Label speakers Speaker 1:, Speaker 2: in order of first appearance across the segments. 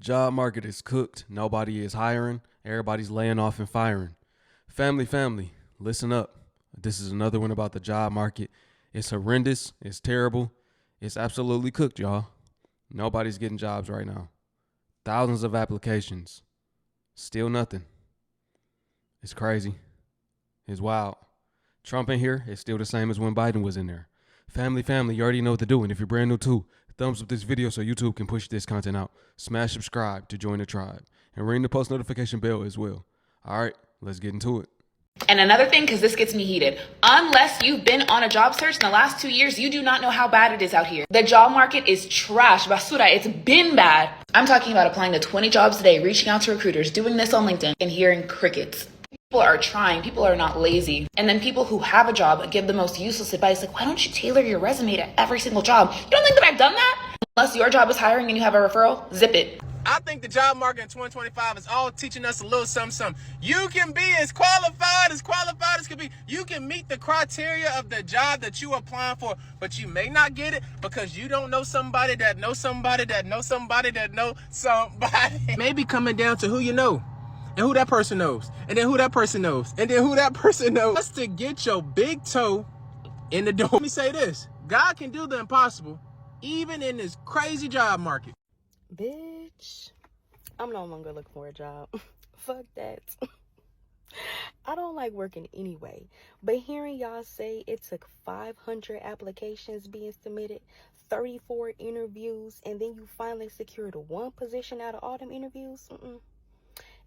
Speaker 1: Job market is cooked. Nobody is hiring. Everybody's laying off and firing. Family, listen up. This is another one about the job market. It's horrendous. It's terrible. It's absolutely cooked, y'all. Nobody's getting jobs right now. Thousands of applications. Still nothing. It's crazy. It's wild. Trump in here is still the same as when Biden was in there. Family, you already know what to do. And if you're brand new too, thumbs up this video so YouTube can push this content out. Smash subscribe to join the tribe. And ring the post notification bell as well. All right, let's get into it.
Speaker 2: And another thing, because this gets me heated, unless you've been on a job search in the last 2 years, you do not know how bad it is out here. The job market is trash. Basura, it's been bad. I'm talking about applying to 20 jobs a day, reaching out to recruiters, doing this on LinkedIn, and hearing crickets. People are trying. People are not lazy. And then people who have a job give the most useless advice, like, why don't you tailor your resume to every single job? You don't think that I've done that? Unless your job is hiring and you have a referral, zip it.
Speaker 3: I think the job market in 2025 is all teaching us a little something. You can be as qualified as can be. You can meet the criteria of the job that you are applying for, but you may not get it because you don't know somebody that knows somebody that knows somebody that knows somebody. Maybe coming down to who you know and who that person knows, and then who that person knows, and then who that person knows. Just to get your big toe in the door. Let me say this. God can do the impossible, even in this crazy job market.
Speaker 4: Bitch, I'm no longer looking for a job. Fuck that. I don't like working anyway, but hearing y'all say it took 500 applications being submitted, 34 interviews, and then you finally secured one position out of all them interviews,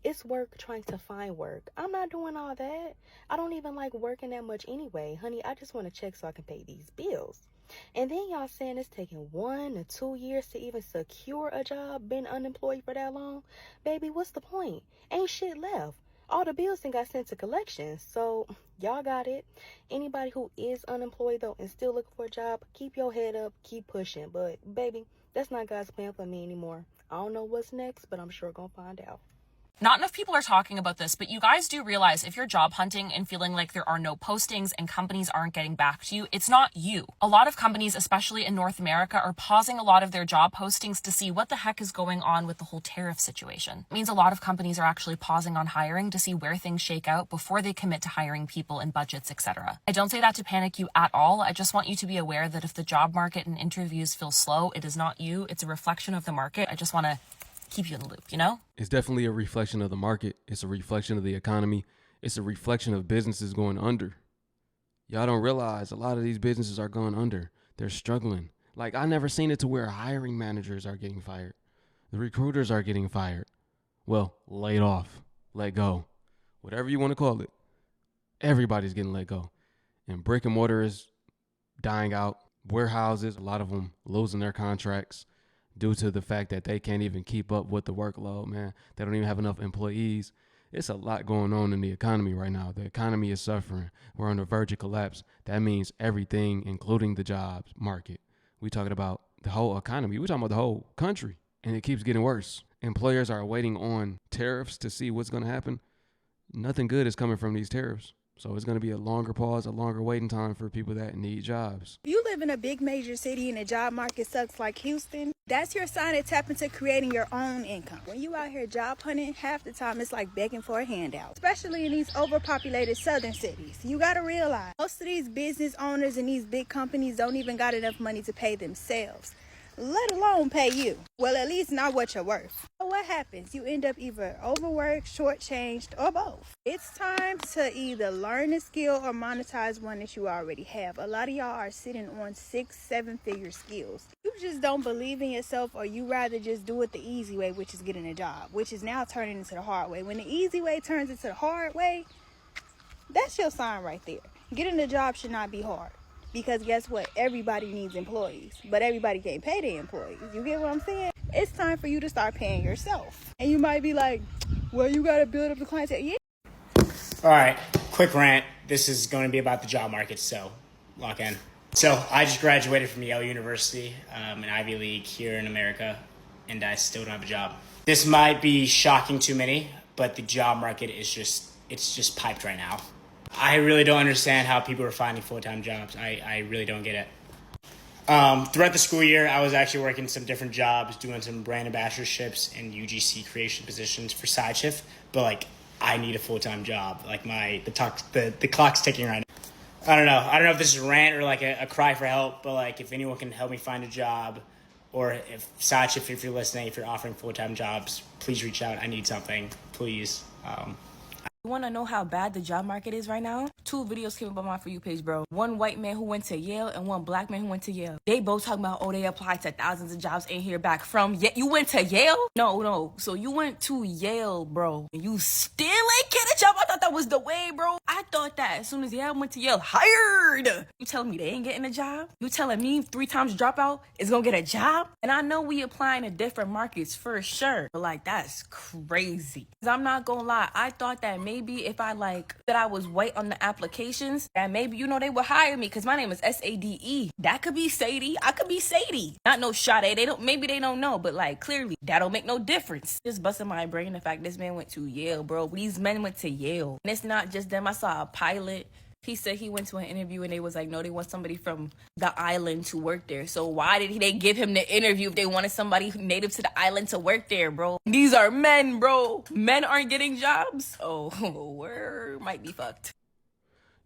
Speaker 4: it's work trying to find work. I'm not doing all that. I don't even like working that much anyway. Honey, I just want to check so I can pay these bills. And then y'all saying it's taking 1 to 2 years to even secure a job, been unemployed for that long. Baby, what's the point? Ain't shit left. All the bills then got sent to collections. So y'all got it. Anybody who is unemployed though and still looking for a job, keep your head up, keep pushing. But baby, that's not God's plan for me anymore. I don't know what's next, but I'm sure gonna find out.
Speaker 5: Not enough people are talking about this, but you guys do realize if you're job hunting and feeling like there are no postings and companies aren't getting back to you, it's not you. A lot of companies, especially in North America, are pausing a lot of their job postings to see what the heck is going on with the whole tariff situation. It means a lot of companies are actually pausing on hiring to see where things shake out before they commit to hiring people and budgets, etc. I don't say that to panic you at all. I just want you to be aware that if the job market and interviews feel slow, it is not you. It's a reflection of the market. I just want to keep you in the loop, you know?
Speaker 1: It's definitely a reflection of the market. It's a reflection of the economy. It's a reflection of businesses going under. Y'all don't realize a lot of these businesses are going under. They're struggling. Like, I never seen it to where hiring managers are getting fired. The recruiters are getting fired. Well, laid off, let go, whatever you want to call it. Everybody's getting let go. And brick and mortar is dying out. Warehouses, a lot of them losing their contracts due to the fact that they can't even keep up with the workload, man. They don't even have enough employees. It's a lot going on in the economy right now. The economy is suffering. We're on the verge of collapse. That means everything, including the jobs market. We're talking about the whole economy. We're talking about the whole country, and it keeps getting worse. Employers are waiting on tariffs to see what's going to happen. Nothing good is coming from these tariffs. So it's going to be a longer pause, a longer waiting time for people that need jobs.
Speaker 6: If you live in a big major city and the job market sucks like Houston, that's your sign to tap into creating your own income. When you out here job hunting, half the time it's like begging for a handout, especially in these overpopulated southern cities. You got to realize most of these business owners and these big companies don't even got enough money to pay themselves, let alone pay you. Well, at least not what you're worth. So what happens? You end up either overworked, shortchanged, or both. It's time to either learn a skill or monetize one that you already have. A lot of y'all are sitting on 6-7 figure skills. You just don't believe in yourself, or you rather just do it the easy way, which is getting a job, which is now turning into the hard way. When the easy way turns into the hard way, that's your sign right there. Getting a job should not be hard. Because guess what? Everybody needs employees, but everybody can't pay their employees. You get what I'm saying? It's time for you to start paying yourself. And you might be like, well, you got to build up the clientele. Yeah.
Speaker 7: All right, quick rant. This is going to be about the job market, so lock in. So I just graduated from Yale University, an Ivy League here in America, and I still don't have a job. This might be shocking to many, but the job market is just piped right now. I really don't understand how people are finding full-time jobs. I really don't get it. Throughout the school year, I was actually working some different jobs, doing some brand ambassadorships and UGC creation positions for side shift. But like, I need a full-time job. Like the clock's ticking right now. I don't know if this is a rant or like a cry for help, but like if anyone can help me find a job, or if side shift, if you're listening, if you're offering full-time jobs, please reach out. I need something, please.
Speaker 8: You want to know how bad the job market is right now? 2 videos came up on my For You page, bro. One white man who went to Yale and one black man who went to Yale. They both talking about, oh, they applied to thousands of jobs and hear back from You went to Yale? No. So you went to Yale, bro. And you still ain't get a job? I thought that was the way, bro. I thought that as soon as Yale went to Yale, hired. You telling me they ain't getting a job? You telling me 3 times dropout is gonna get a job? And I know we applying to different markets for sure. But like, that's crazy. Cause I'm not gonna lie. I thought that maybe if I that I was white on the applications, that maybe, they would hire me because my name is Sade. That could be Sadie. I could be Sadie. Not no Sade. Maybe they don't know, but like clearly that don't make no difference. Just busting my brain the fact this man went to Yale, bro. These men went to Yale. And it's not just them. I saw a pilot. He said he went to an interview and they was like, no, they want somebody from the island to work there. So why did they give him the interview if they wanted somebody native to the island to work there, bro? These are men, bro. Men aren't getting jobs. Oh, we might be fucked.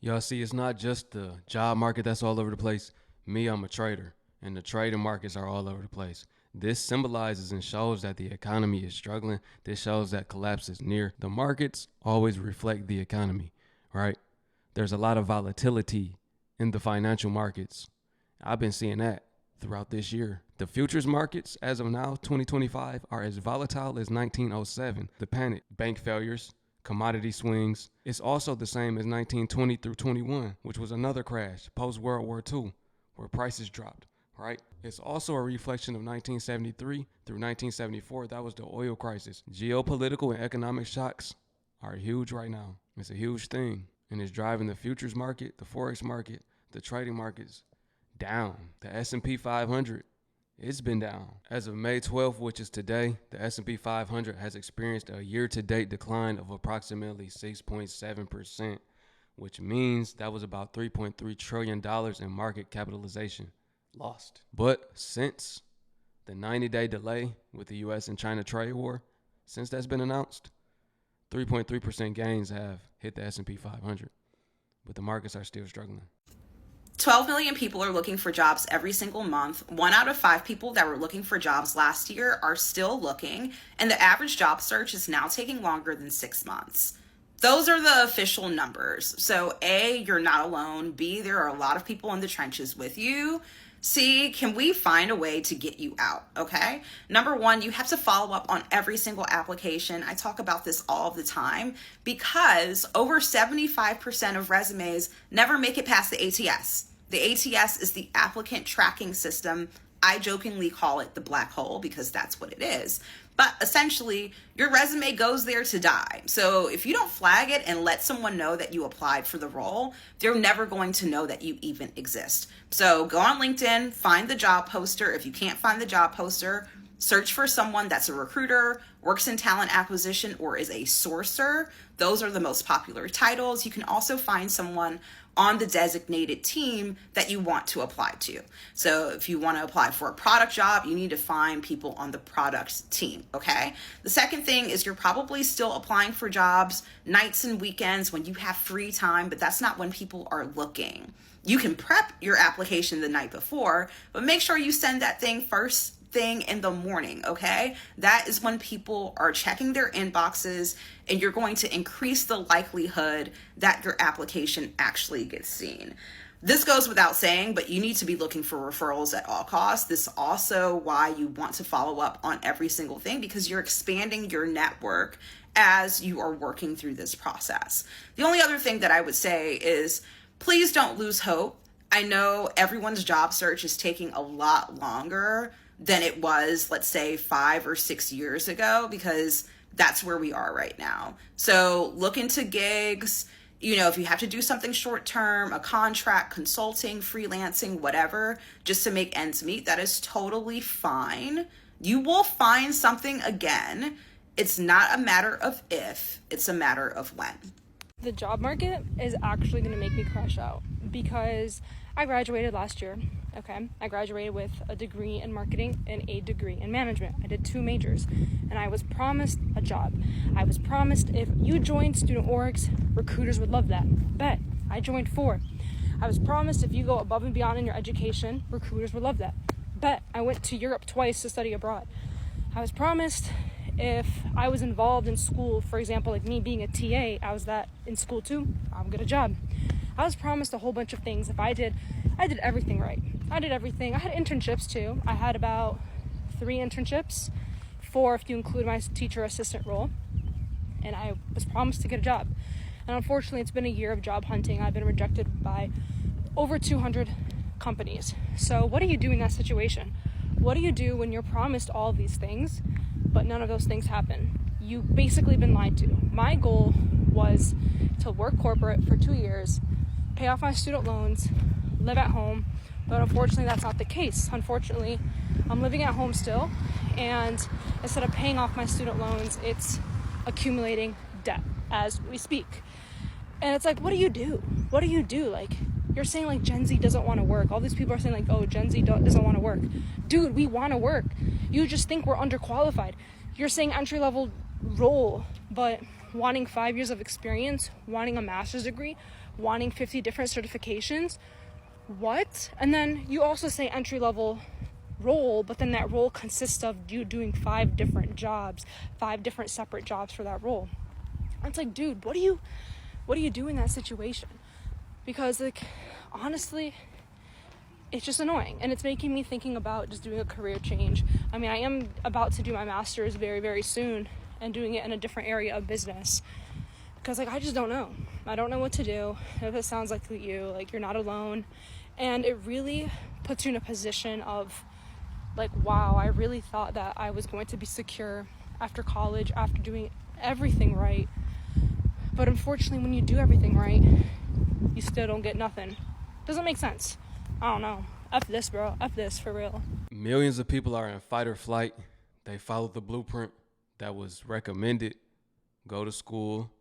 Speaker 1: Y'all see, it's not just the job market that's all over the place. Me, I'm a trader, and the trading markets are all over the place. This symbolizes and shows that the economy is struggling. This shows that collapse is near. The markets always reflect the economy, right? There's a lot of volatility in the financial markets. I've been seeing that throughout this year. The futures markets, as of now, 2025, are as volatile as 1907. The panic, bank failures, commodity swings. It's also the same as 1920 through 21, which was another crash post-World War II, where prices dropped, right? It's also a reflection of 1973 through 1974. That was the oil crisis. Geopolitical and economic shocks are huge right now. It's a huge thing. And it's driving the futures market, the forex market, the trading markets down. The S&P 500, it's been down. As of May 12th, which is today, the S&P 500 has experienced a year-to-date decline of approximately 6.7%, which means that was about $3.3 trillion in market capitalization lost. But since the 90-day delay with the U.S. and China trade war, since that's been announced, 3.3% gains have hit the S&P 500, but the markets are still struggling.
Speaker 9: 12 million people are looking for jobs every single month. 1 out of 5 people that were looking for jobs last year are still looking, and the average job search is now taking longer than 6 months. Those are the official numbers. So A, you're not alone. B, there are a lot of people in the trenches with you. C, can we find a way to get you out? Okay. Number 1, you have to follow up on every single application. I talk about this all the time because over 75% of resumes never make it past the ATS. The ATS is the applicant tracking system. I jokingly call it the black hole because that's what it is. But essentially, your resume goes there to die. So if you don't flag it and let someone know that you applied for the role, they're never going to know that you even exist. So go on LinkedIn, find the job poster. If you can't find the job poster, search for someone that's a recruiter, works in talent acquisition, or is a sourcer. Those are the most popular titles. You can also find someone on the designated team that you want to apply to. So if you want to apply for a product job, you need to find people on the product team, okay? The second thing is you're probably still applying for jobs nights and weekends when you have free time, but that's not when people are looking. You can prep your application the night before, but make sure you send that thing first thing in the morning, okay? That is when people are checking their inboxes, and you're going to increase the likelihood that your application actually gets seen. This goes without saying, but you need to be looking for referrals at all costs. This is also why you want to follow up on every single thing, because you're expanding your network as you are working through this process. The only other thing that I would say is please don't lose hope. I know everyone's job search is taking a lot longer than it was, let's say, 5 or 6 years ago, because that's where we are right now. So look into gigs. If you have to do something short term, a contract, consulting, freelancing, whatever, just to make ends meet, that is totally fine. You will find something again. It's not a matter of if, it's a matter of when.
Speaker 10: The job market is actually going to make me crash out because I graduated last year. Okay, I graduated with a degree in marketing and a degree in management. I did 2 majors, and I was promised a job. I was promised if you joined student orgs, recruiters would love that. Bet. I joined 4. I was promised if you go above and beyond in your education, recruiters would love that. Bet. I went to Europe twice to study abroad. I was promised if I was involved in school, for example, like me being a TA, I was that in school too, I'll get a job. I was promised a whole bunch of things. If I did everything right. I did everything. I had internships too. I had about 3 internships, 4 if you include my teacher assistant role, and I was promised to get a job. And unfortunately, it's been a year of job hunting. I've been rejected by over 200 companies. So what do you do in that situation? What do you do when you're promised all of these things, but none of those things happen? You've basically been lied to. My goal was to work corporate for 2 years, pay off my student loans, live at home, but unfortunately that's not the case. Unfortunately, I'm living at home still, and instead of paying off my student loans, it's accumulating debt as we speak. And it's like, what do you do? What do you do? Like, you're saying like Gen Z doesn't want to work. All these people are saying like, oh, Gen Z doesn't want to work. Dude, we want to work. You just think we're underqualified. You're saying entry-level role, but wanting 5 years of experience, wanting a master's degree, wanting 50 different certifications. What? And then you also say entry-level role, but then that role consists of you doing 5 different jobs, 5 different separate jobs for that role. It's like, dude, what do you do in that situation? Because like, honestly, it's just annoying, and it's making me thinking about just doing a career change. I mean, I am about to do my master's very, very soon, and doing it in a different area of business, because like, I just don't know. I don't know what to do. If it sounds like you, like, you're not alone, and it really puts you in a position of like, wow, I really thought that I was going to be secure after college, after doing everything right. But unfortunately, when you do everything right, you still don't get nothing. Doesn't make sense. I don't know. F this, bro. F this, for real.
Speaker 1: Millions of people are in fight or flight. They follow the blueprint that was recommended. Go to school,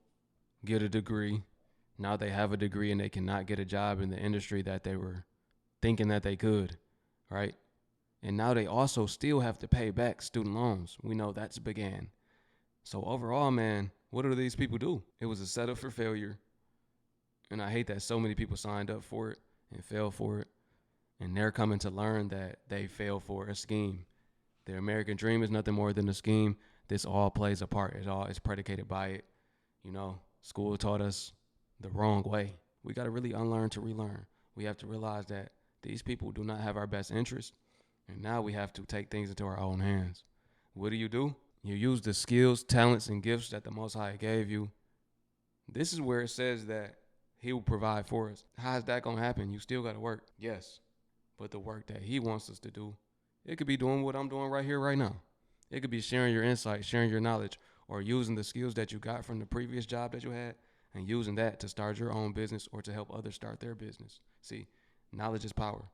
Speaker 1: get a degree. Now they have a degree and they cannot get a job in the industry that they were thinking that they could, right? And now they also still have to pay back student loans. We know that's began. So overall, man, what do these people do? It was a setup for failure. And I hate that so many people signed up for it and fell for it. And they're coming to learn that they fell for a scheme. Their American dream is nothing more than a scheme. This all plays a part. It all is predicated by it. You know, school taught us the wrong way. We got to really unlearn to relearn. We have to realize that these people do not have our best interest. And now we have to take things into our own hands. What do? You use the skills, talents, and gifts that the Most High gave you. This is where it says that He will provide for us. How is that going to happen? You still got to work. Yes. But the work that He wants us to do, it could be doing what I'm doing right here, right now. It could be sharing your insight, sharing your knowledge, or using the skills that you got from the previous job that you had and using that to start your own business or to help others start their business. See, knowledge is power.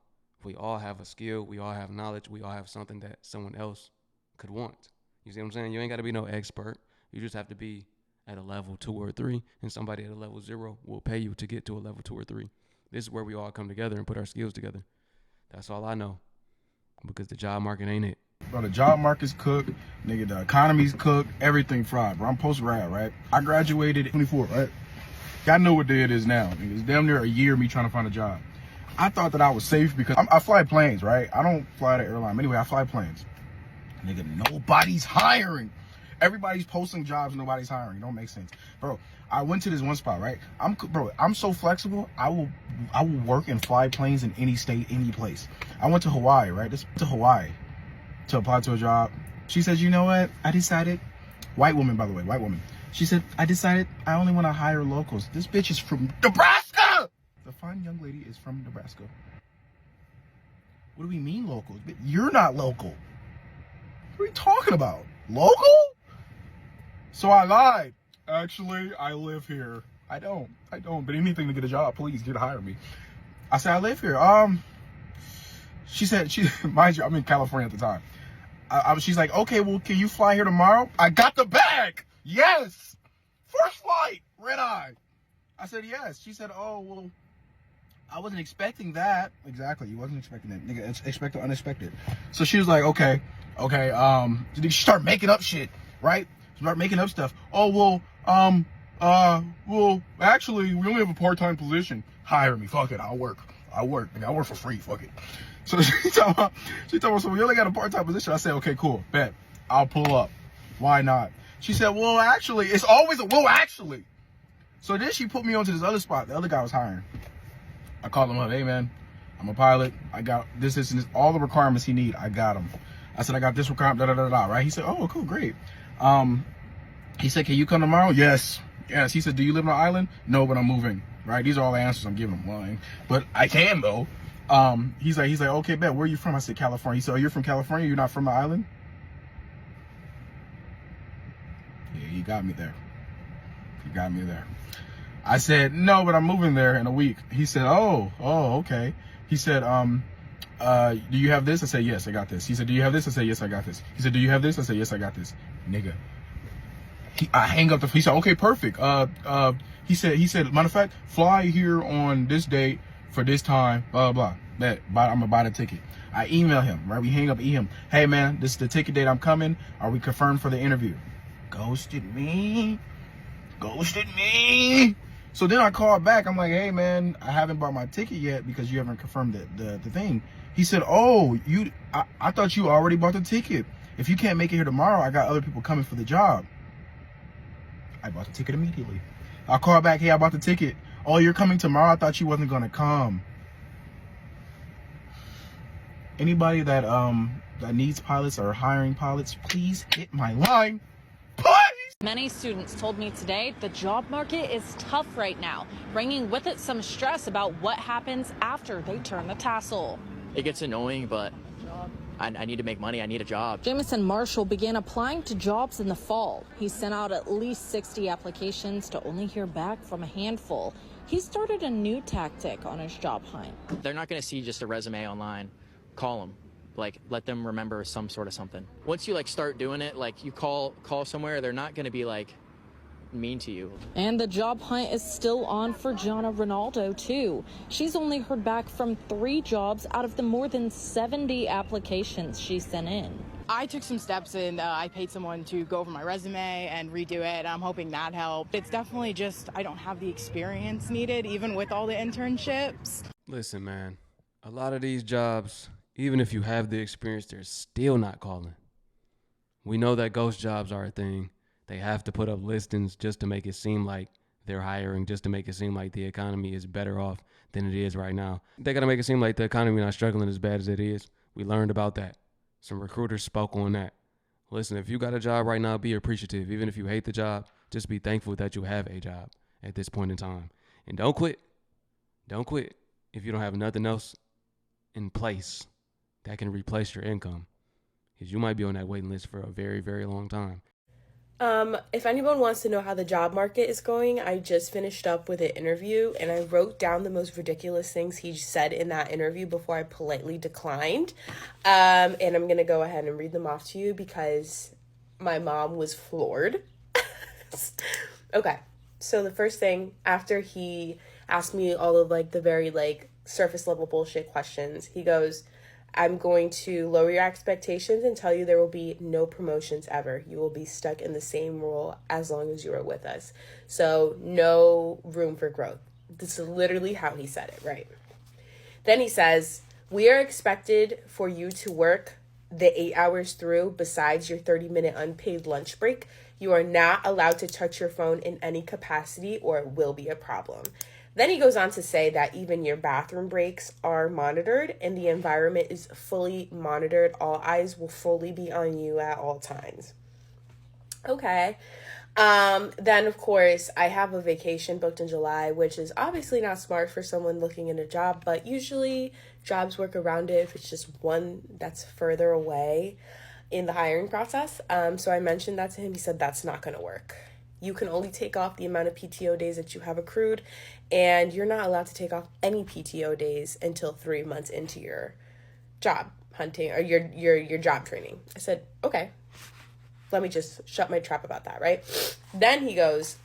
Speaker 1: We all have a skill. We all have knowledge. We all have something that someone else could want. You see what I'm saying? You ain't got to be no expert. You just have to be at a level 2 or 3, and somebody at a level 0 will pay you to get to a level 2 or 3. This is where we all come together and put our skills together. That's all I know, because the job market ain't it.
Speaker 11: Bro, the job market's cooked, nigga, the economy's cooked, everything fried, bro. I'm post-grad, right? I graduated at 24, right? Y'all know what day it is now. Nigga. It's damn near a year of me trying to find a job. I thought that I was safe because I fly planes, right? I don't fly the airline. Anyway, I fly planes. Nigga, nobody's hiring. Everybody's posting jobs, nobody's hiring. It don't make sense. Bro, I went to this one spot, right? I'm so flexible. I will work and fly planes in any state, any place. I went to Hawaii, right? To Hawaii to apply to a job. She says, you know what? I decided, white woman, by the way, white woman. She said, I decided I only want to hire locals. This bitch is from Nebraska. The fine young lady is from Nebraska. What do we mean locals? You're not local. What are you talking about? Local? So I lied. Actually, I live here. I don't. But anything to get a job, please hire me. I said, I live here. She said, mind you, I'm in California at the time. She's like, okay, well, can you fly here tomorrow? I got the bag. Yes. First flight, red eye. I said, yes. She said, oh, well, I wasn't expecting that. Exactly. You wasn't expecting that. Nigga, expect the unexpected. So she was like, okay. She start making up shit, right? Start making up stuff. Oh, well, actually, we only have a part-time position. Hire me. Fuck it. I'll work. Nigga, I work for free. Fuck it. So she told me, so we only got a part-time position. I said, okay, cool. Bet. I'll pull up. Why not? She said, well, actually, it's always a well, actually. So then she put me onto this other spot. The other guy was hiring. I called him up. Hey, man, I'm a pilot. I got this, and this, all the requirements he need. I got them. I said, I got this requirement, right? He said, oh, cool, great. He said, can you come tomorrow? Yes. He said, do you live on an island? No, but I'm moving, right? These are all the answers I'm giving him. Lying. But I can, though. He's like, okay, bet. Where are you from? I said, California. He said, oh, you're from California? You're not from the island? Yeah, you got me there. I said, no, but I'm moving there in a week. He said, oh, okay. He said, do you have this? I said, yes, I got this. He said, do you have this? I said, yes, I got this. He said, do you have this? I said, yes, I got this. Nigga. I hang up he said, okay, perfect. He said, matter of fact, fly here on this date for this time, blah, blah, blah. I'm gonna buy the ticket. I email him, right? We hang up, email him. Hey, man, this is the ticket date I'm coming. Are we confirmed for the interview? Ghosted me. So then I called back. I'm like, hey, man, I haven't bought my ticket yet because you haven't confirmed the thing. He said, oh, I thought you already bought the ticket. If you can't make it here tomorrow, I got other people coming for the job. I bought the ticket immediately. I called back, hey, I bought the ticket. Oh, you're coming tomorrow? I thought you wasn't going to come. Anybody that needs pilots or hiring pilots, please hit my line.
Speaker 12: Many students told me today the job market is tough right now, bringing with it some stress about what happens after they turn the tassel.
Speaker 13: It gets annoying, but I need to make money. I need a job.
Speaker 12: Jamison Marshall began applying to jobs in the fall. He sent out at least 60 applications to only hear back from a handful. He started a new tactic on his job hunt.
Speaker 13: They're not going to see just a resume online. Call them. Like, let them remember some sort of something. Once you start doing it, you call somewhere, they're not going to be mean to you.
Speaker 12: And the job hunt is still on for Jonna Ronaldo too. She's only heard back from 3 jobs out of the more than 70 applications she sent in.
Speaker 14: I took some steps and I paid someone to go over my resume and redo it. I'm hoping that helped. It's definitely just I don't have the experience needed, even with all the internships.
Speaker 1: Listen, man, a lot of these jobs, even if you have the experience, they're still not calling. We know that ghost jobs are a thing. They have to put up listings just to make it seem like they're hiring, just to make it seem like the economy is better off than it is right now. They got to make it seem like the economy not struggling as bad as it is. We learned about that. Some recruiters spoke on that. Listen, if you got a job right now, be appreciative. Even if you hate the job, just be thankful that you have a job at this point in time. And don't quit. Don't quit if you don't have nothing else in place that can replace your income, because you might be on that waiting list for a very, very long time.
Speaker 15: If anyone wants to know how the job market is going, I just finished up with an interview and I wrote down the most ridiculous things he said in that interview before I politely declined. And I'm going to go ahead and read them off to you because my mom was floored. Okay. So the first thing, after he asked me all of the very surface level bullshit questions, he goes, I'm going to lower your expectations and tell you there will be no promotions ever. You will be stuck in the same role as long as you are with us. So no room for growth. This is literally how he said it, right? Then he says, we are expected for you to work the 8 hours through besides your 30-minute unpaid lunch break. You are not allowed to touch your phone in any capacity or it will be a problem. Then he goes on to say that even your bathroom breaks are monitored and the environment is fully monitored. All eyes will fully be on you at all times. Okay. Then, of course, I have a vacation booked in July, which is obviously not smart for someone looking in a job, but usually jobs work around it if it's just one that's further away in the hiring process. So I mentioned that to him. He said that's not going to work. You can only take off the amount of PTO days that you have accrued, and you're not allowed to take off any PTO days until 3 months into your job hunting or your job training. I said, okay, let me just shut my trap about that, right? Then he goes,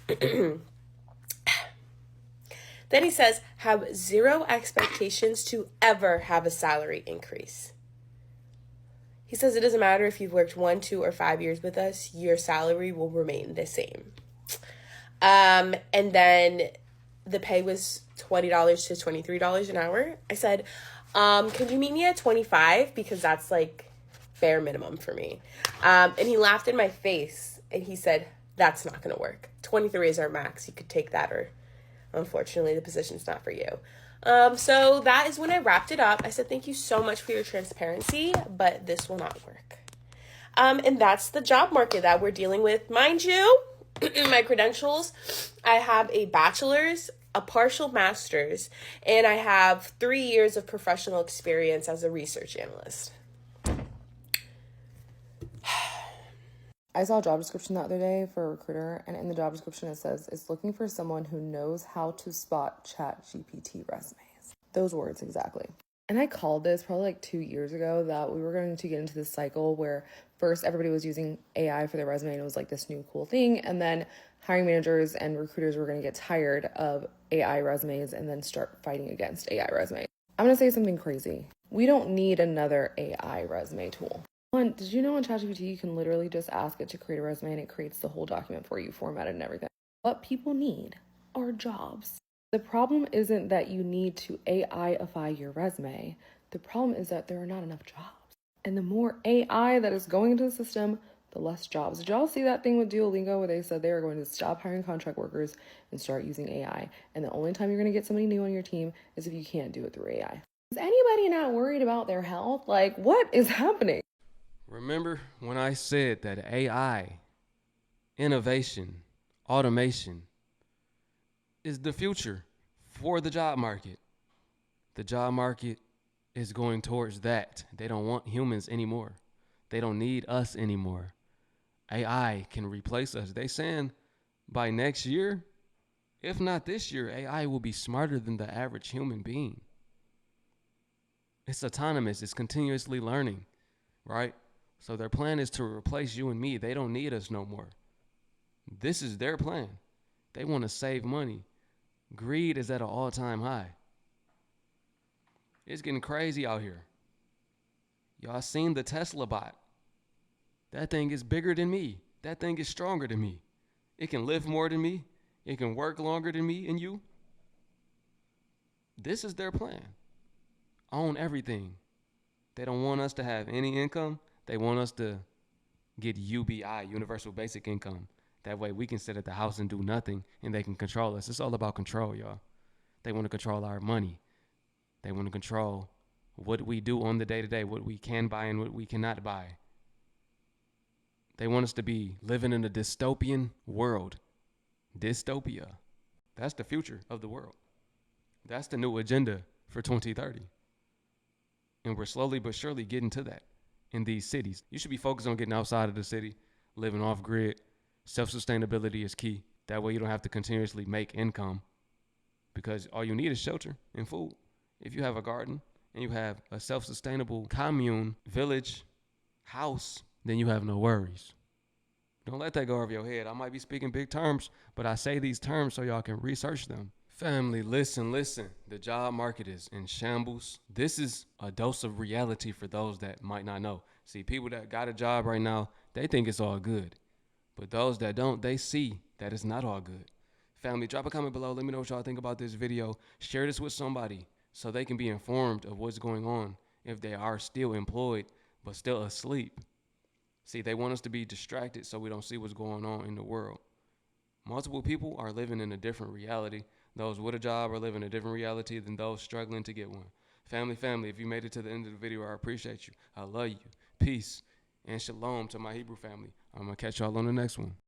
Speaker 15: Then he says, have zero expectations to ever have a salary increase. He says it doesn't matter if you've worked 1, 2, or 5 years with us, your salary will remain the same. And then the pay was $20 to $23 an hour. I said, could you meet me at 25? Because that's like bare minimum for me. And he laughed in my face and he said, that's not going to work. 23 is our max. You could take that, or unfortunately the position's not for you. So that is when I wrapped it up. I said, thank you so much for your transparency, but this will not work. And that's the job market that we're dealing with. Mind you, my credentials, I have a bachelor's, a partial master's, and I have 3 years of professional experience as a research analyst.
Speaker 16: I saw a job description the other day for a recruiter, and in the job description it says it's looking for someone who knows how to spot ChatGPT resumes. Those words exactly. And I called this probably like 2 years ago that we were going to get into this cycle where first everybody was using AI for their resume and it was like this new cool thing, and then hiring managers and recruiters were going to get tired of AI resumes and then start fighting against AI resumes. I'm going to say something crazy. We don't need another AI resume tool. One, did you know on ChatGPT you can literally just ask it to create a resume and it creates the whole document for you, formatted and everything? What people need are jobs. The problem isn't that you need to AI-ify your resume. The problem is that there are not enough jobs. And the more AI that is going into the system, the less jobs. Did y'all see that thing with Duolingo where they said they were going to stop hiring contract workers and start using AI? And the only time you're going to get somebody new on your team is if you can't do it through AI. Is anybody not worried about their health? Like, what is happening?
Speaker 1: Remember when I said that AI, innovation, automation is the future for the job market? The job market is going towards that. They don't want humans anymore. They don't need us anymore. AI can replace us. They saying by next year, if not this year, AI will be smarter than the average human being. It's autonomous. It's continuously learning, right? So their plan is to replace you and me. They don't need us no more. This is their plan. They want to save money. Greed is at an all-time high. It's getting crazy out here. Y'all seen the Tesla bot? That thing is bigger than me. That thing is stronger than me. It can lift more than me. It can work longer than me and you. This is their plan. Own everything. They don't want us to have any income. They want us to get UBI, Universal Basic Income. That way we can sit at the house and do nothing and they can control us. It's all about control, y'all. They want to control our money. They want to control what we do on the day-to-day, what we can buy and what we cannot buy. They want us to be living in a dystopian world. Dystopia. That's the future of the world. That's the new agenda for 2030. And we're slowly but surely getting to that in these cities. You should be focused on getting outside of the city, living off grid. Self-sustainability is key. That way you don't have to continuously make income because all you need is shelter and food. If you have a garden and you have a self-sustainable commune, village, house, then you have no worries. Don't let that go over your head. I might be speaking big terms, but I say these terms so y'all can research them. Family, listen. The job market is in shambles. This is a dose of reality for those that might not know. See, people that got a job right now, they think it's all good. But those that don't, they see that it's not all good. Family, drop a comment below. Let me know what y'all think about this video. Share this with somebody so they can be informed of what's going on if they are still employed but still asleep. See, they want us to be distracted so we don't see what's going on in the world. Multiple people are living in a different reality. Those with a job are living a different reality than those struggling to get one. Family, if you made it to the end of the video, I appreciate you. I love you. Peace and shalom to my Hebrew family. I'm going to catch y'all on the next one.